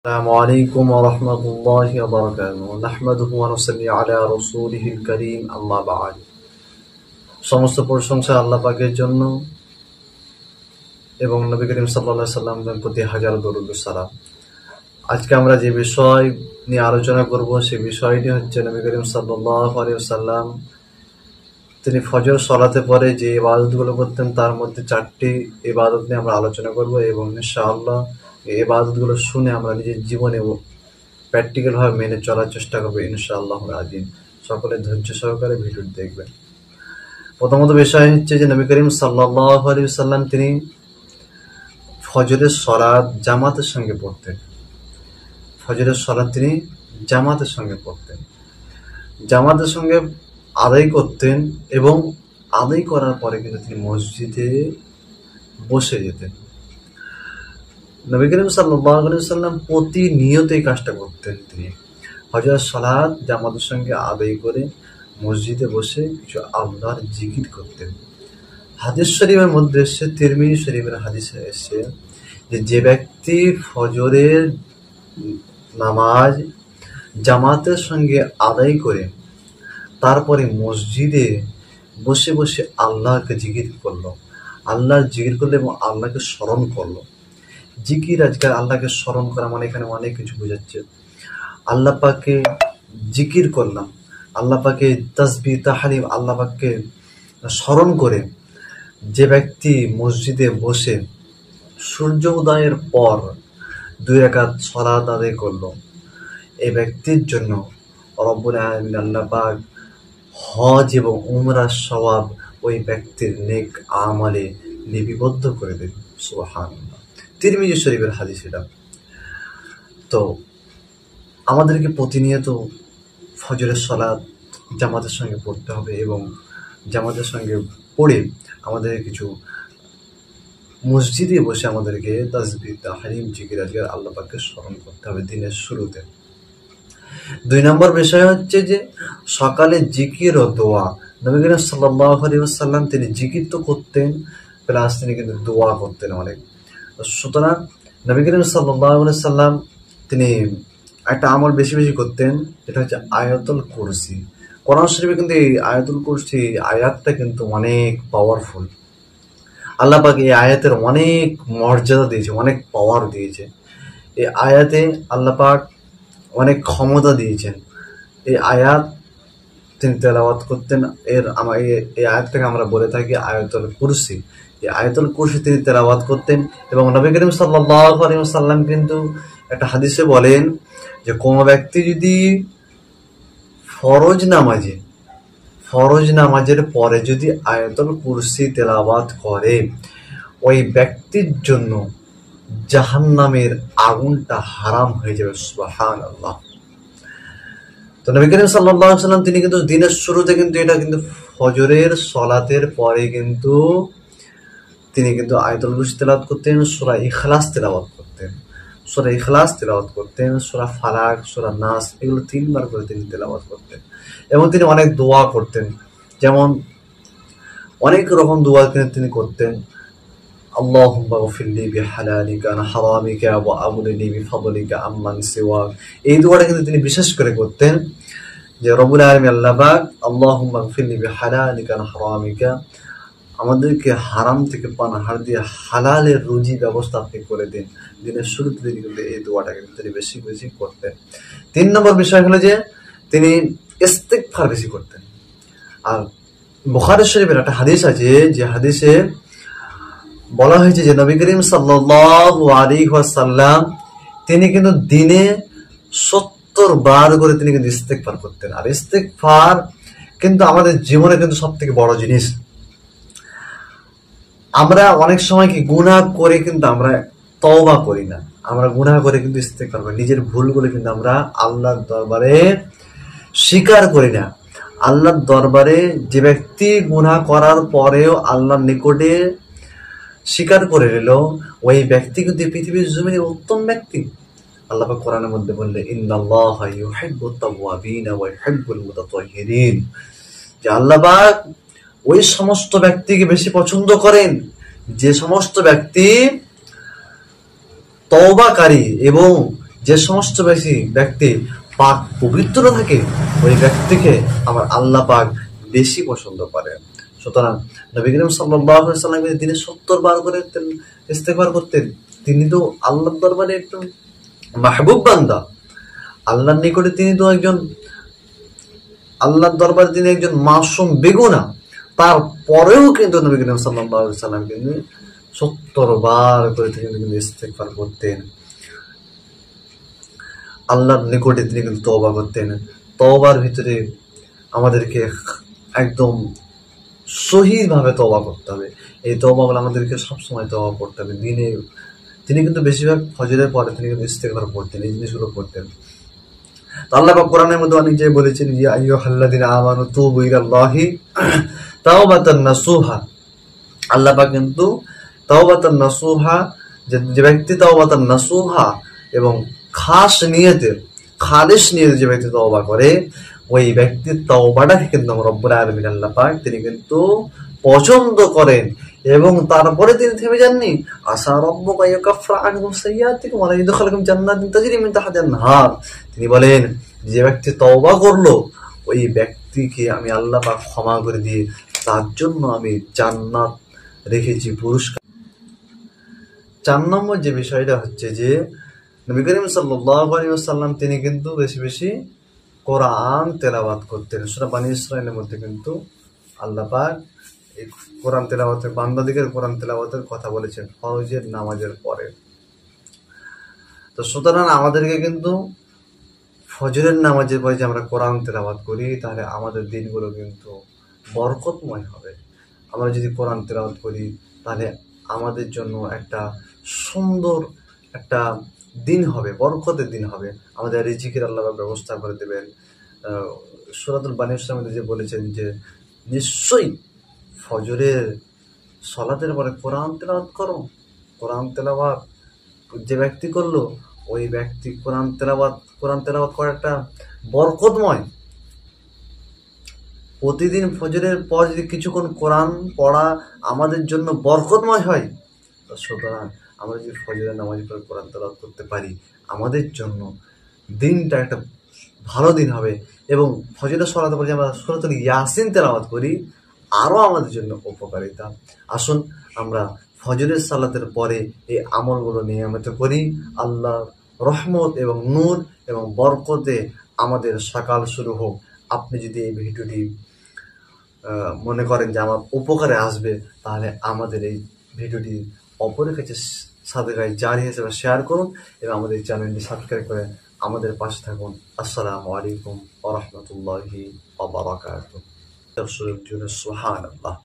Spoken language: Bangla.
السلام عليكم ورحمة الله وبركاته نحمده ونصلي على رسوله الكريم أما بعد সমস্ত প্রশংসা আল্লাহ পাকের জন্য এবং নবী করিম সাল্লাল্লাহু আলাইহি সাল্লামের প্রতি হাজার দরুদ ও সালাম। আজকে আমরা যে বিষয় নিয়ে আলোচনা করব সেই বিষয়টি হচ্ছে নবী করিম সাল্লাল্লাহু আলাইহি ওয়াসাল্লাম তিনি ফজর সালাতে পরে যে ইবাদতগুলো করতেন তার মধ্যে 4টি ইবাদত নিয়ে আমরা আলোচনা করব এবং ইনশাআল্লাহ এই ইবাদতগুলো শুনে আমরা নিজের জীবনে প্র্যাকটিক্যাল ভাবে মেনে চলার চেষ্টা করব ইনশাআল্লাহ আযীম। সকলে ধৈর্য সহকারে ভিডিওটি দেখবেন। প্রথমত বিষয় হচ্ছে যে নবী করিম সাল্লাল্লাহু আলাইহি ওয়াসাল্লাম তিনি ফজরের সালাত জামাতের সঙ্গে পড়তেন। ফজরের সালাত তিনি জামাতের সঙ্গে পড়তেন, জামাতের সঙ্গে আদায় করতেন এবং আদায় করার পরে কিন্তু তিনি মসজিদে বসে যেতেন। নবী করিম সাল্লাল্লাহু আলাইহি ওয়াসাল্লাম প্রতিনিয়ত এই কাজটা করতেন। তিনি ফজরের সালাত জামাতের সঙ্গে আদায় করে মসজিদে বসে কিছু আল্লাহর জিকির করতেন। হাদিস শরীফের মধ্যে এসেছে, তিরমিজি শরীফের হাদিসে এসেছে যে ব্যক্তি ফজরের নামাজ জামাতের সঙ্গে আদায় করে তারপরে মসজিদে বসে বসে আল্লাহকে জিকির করলো, আল্লাহর জিকির করলো এবং আল্লাহকে স্মরণ করলো। জিকির আজকাল আল্লাহকে স্মরণ করা মানে এখানে অনেক কিছু বোঝাচ্ছে। আল্লাহ পাকে জিকির করলাম, আল্লাহ পাকে তাসবিহ তাহলিল আল্লাহ পাককে স্মরণ করে যে ব্যক্তি মসজিদে বসে সূর্য উদয়ের পর 2 রাকাত সালাত আদায় করলো, এই ব্যক্তির জন্য রব্বুল আলামিন আল্লাহ পাক হজ এবং উমরার সওয়াব ওই ব্যক্তির নেক আমলে লিপিবদ্ধ করে দেবে। সুবহানাল্লাহ। তিরমিজি শরীফের হাদিস এটা। তো আমাদেরকে প্রতিনিয়ত ফজরের সালাত জামাতের সঙ্গে পড়তে হবে এবং জামাতের সঙ্গে পড়ে আমাদের কিছু মসজিদে বসে আমাদেরকে তাসবিহ তাহলিল জিকির আজকাল আল্লাহ পাককে স্মরণ করতে হবে দিনের শুরুতে। 2 নম্বর বিষয় হচ্ছে যে সকালে জিকির ও দোয়া। নবী করিম সাল্লাল্লাহু আলাইহি ওয়াসাল্লাম তিনি জিকির তো করতেন প্লাস তিনি কিন্তু দোয়া করতেন অনেক। সুতরাং নবী করিম সাল্লাল্লাহু আলাইহি ওয়াসাল্লাম তিনি একটা আমল বেশি বেশি করতেন, এটা হচ্ছে আয়াতুল কুরসি। কোরআন শরীফে কিন্তু এই আয়াতুল কুরসি আয়াতটা কিন্তু অনেক পাওয়ারফুল। আল্লাহ পাক এই আয়াতের অনেক মর্যাদা দিয়েছে, অনেক পাওয়ার দিয়েছে। এই আয়াতে আল্লাহ পাক অনেক ক্ষমতা দিয়েছেন। এই আয়াত তিনি তেলাওয়াত করতেন। এই আয়াতটাকে আমরা বলে থাকি আয়াতুল কুরসি। এই আয়াতুল কুরসি তিনি তেলাওয়াত করতেন এবং নবী করিম সাল্লাল্লাহু আলাইহি ওয়াসাল্লাম কিন্তু একটা হাদিসে বলেন যে কোন ব্যক্তি যদি ফরজ নামাজের পরে যদি আয়াতুল কুরসি তেলাওয়াত করে ওই ব্যক্তির জন্য জাহান্নামের আগুনটা হারাম হয়ে যাবে। সুবহানাল্লাহ। তো নবী করিম সাল্লাল্লাহু আলাইহি ওয়াসাল্লাম তিনি কিন্তু দিনের শুরুতে কিন্তু এটা কিন্তু ফজরের সালাতের পরে কিন্তু তিনি কিন্তু আয়াতুল কুরসি তেলাওয়াত করতেন, সূরা ইখলাস তেলাওয়াত করতেন, সূরা ফালাক, সূরা নাস এগুলো 3 বার করে তিনি তেলাওয়াত করতেন এবং তিনি অনেক দোয়া করতেন। যেমন অনেক রকম দোয়া তিনি করতেন। আল্লাহুম্মা গফিরলি বিহালালিকা আন হারামিকা ওয়া আগনিনি বিফাদলিকা আম্মান সিওয়াক। এই দোয়াটা কিন্তু তিনি বিশেষ করে করতেন যে রব্বুল আলামিন আল্লাহ পাক আল্লাহুম্মা গফিরলি বিহালালিকা আন হারামিকা, আমাদেরকে হারাম থেকে পানাহার দিয়ে হালালের রুজি ব্যবস্থা আপনি করে দিন। দিনের শুরুতে তিনি কিন্তু এই দোয়াটাকে তিনি বেশি বেশি করতেন। 3 নম্বর বিষয় হলো যে তিনি ইস্তিগফার বেশি করতেন। আর বুখারী শরীফের একটা হাদিস আছে যে হাদিসে বলা হয়েছে যে নবী করিম সাল্লাল্লাহু আলাইহি ওয়াসাল্লাম তিনি কিন্তু দিনে 70 বার করে তিনি কিন্তু ইস্তিগফার করতেন। আর ইস্তিগফার কিন্তু আমাদের জীবনে কিন্তু সবথেকে বড় জিনিস। আমরা অনেক সময় কি গুনাহ করে কিন্তু আমরা তওবা করি না, আমরা গুনাহ করে কিন্তু ইস্তিগফার করি, নিজের ভুলগুলো কিন্তু আমরা আল্লাহর দরবারে স্বীকার করি না। আল্লাহর দরবারে যে ব্যক্তি গুনাহ করার পরেও আল্লাহর নিকটে স্বীকার করে নিল ওই ব্যক্তি কিন্তু পৃথিবীর জমিনে উত্তম ব্যক্তি। আল্লাহ পাক কোরআনের মধ্যে বললেন ইন্নাল্লাহা ইউহিব্বুত তাওয়াবিন ওয়া ইউহিব্বুল মুতাতাহহিরিন, যে আল্লাহ পাক ওই সমস্ত ব্যক্তিকে বেশি পছন্দ করেন যে সমস্ত ব্যক্তি তওবাকারী এবং যে সমস্ত ব্যক্তি পাক পবিত্র থাকে ওই ব্যক্তিকে আমার আল্লাহ পাক বেশি পছন্দ করে। সুতরাং নবী করিম সাল্লাল্লাহু আলাইহি ওয়াসাল্লাম তিনি 70 বার করে ইস্তেগফার করতেন। তিনি তো আল্লাহর দরবারে একজন মাহবুব বান্দা, আল্লাহর নিকটে তিনি তো একজন, আল্লাহর দরবারে তিনি একজন মাসুম বেগুনা, তারপরেও কিন্তু নবী করিম সাল্লাল্লাহু আলাইহি ওয়াসাল্লাম কিন্তু 70 বার করে তিনি কিন্তু ইস্তেগফার করতেন। আল্লাহর নিকটে তিনি কিন্তু তওবা করতেন। তওবার ভিতরে আমাদেরকে একদম সহিভাবে তওবা করতে হবে। এই তওবাগুলো আমাদেরকে সবসময় তওবা করতে হবে। দিনে তিনি কিন্তু বেশিরভাগ ফজরের পরে তিনি কিন্তু ইস্তেগফার করতেন, এই জিনিসগুলো করতেন। তো আল্লাহ পাক কোরআনের মধ্যে অনেক জায়গায় বলেছেন, ইয়া আইয়ুহাল্লাযীনা আমানু তুবু ইলাল্লাহি তাওবাতান নাসুহা। আল্লাহ পাক কিন্তু তাওবাতান নাসুহা, যে ব্যক্তি তাওবাতান নাসুহা এবং খালিস নিয়তে যে ব্যক্তি তওবা করে ওই ব্যক্তির তওবাটাকে কিন্তু রব্বুল আলামিন আল্লাহ পাক তিনি কিন্তু পছন্দ করেন। এবং তারপরে তিনি থেমে যাননি, আসা রাব্বুকা ইয়াকাফিরা আনকুম সাইয়্যাতিকুম ওয়া ইয়াদখিলুকুম জান্নাতিন তাজরি মিন তাহতিহান নাহার। তিনি বলেন যে ব্যক্তি তওবা করলো ওই ব্যক্তিকে আমি আল্লাহ পাক ক্ষমা করে দিয়ে তার জন্য আমি জান্নাত রেখেছি পুরস্কার। 4 নম্বর যে বিষয়টা হচ্ছে যে নবী করিম সাল্লাল্লাহু আলাইহি ওয়াসাল্লাম তিনি কিন্তু বেশি বেশি কোরআন তেলাওয়াত করতেন। সূরা বনী ইসরাঈলের মধ্যে কিন্তু আল্লাহ পাক এই কোরআন তেলাওয়াতের, বান্দাদিগের কোরআন তেলাওয়াতের কথা বলেছেন ফরজের নামাজের পরে। তো সুতরাং আমাদেরকে কিন্তু ফজরের নামাজের পরে যে আমরা কোরআন তেলাওয়াত করি তাহলে আমাদের দিনগুলো কিন্তু বরকতময় হবে। আমরা যদি কোরআন তেলাওয়াত করি তাহলে আমাদের জন্য একটা সুন্দর একটা দিন হবে, বরকতের দিন হবে। আমাদের রিজিকের আল্লাহ ব্যবস্থা করে দেবেন। সূরাতুল বনী ইসরাঈলের মধ্যে যে বলেছেন যে নিশ্চয়ই ফজরের সালাতের পরে কোরআন তেলাওয়াত করো। কোরআন তেলাওয়াত যে ব্যক্তি করলো ওই ব্যক্তি কোরআন তেলাওয়াত করাটা বরকতময়। প্রতিদিন ফজরের পর যদি কিছুক্ষণ কোরআন পড়া আমাদের জন্য বরকতময় হয়, সুতরাং আমরা যদি ফজরের নামাজ পড়ে কোরআন তেলাওয়াত করতে পারি আমাদের জন্য দিনটা একটা ভালো দিন হবে। এবং ফজরের সালাতের পরে আমরা সূরাতুল ইয়াসিন তেলাওয়াত করি আরো আমাদের জন্য উপকারিতা। আসুন আমরা ফজরের সালাতের পরে এই আমলগুলো নিয়মিত করি। আল্লাহ রহমত এবং নূর এবং বরকতে আমাদের সকাল শুরু হোক। আপনি যদি এই ভিডিওটি মনে করেন যে আমার উপকারে আসবে তাহলে আমাদের এই ভিডিওটি অপরের কাছে সাদকায়ে জারিয়া হিসেবে শেয়ার করুন এবং আমাদের চ্যানেলটি সাবস্ক্রাইব করে আমাদের পাশে থাকুন। আসসালামু আলাইকুম ওয়া রাহমাতুল্লাহি ওয়া বারাকাতুহু। সুবহানাল্লাহ।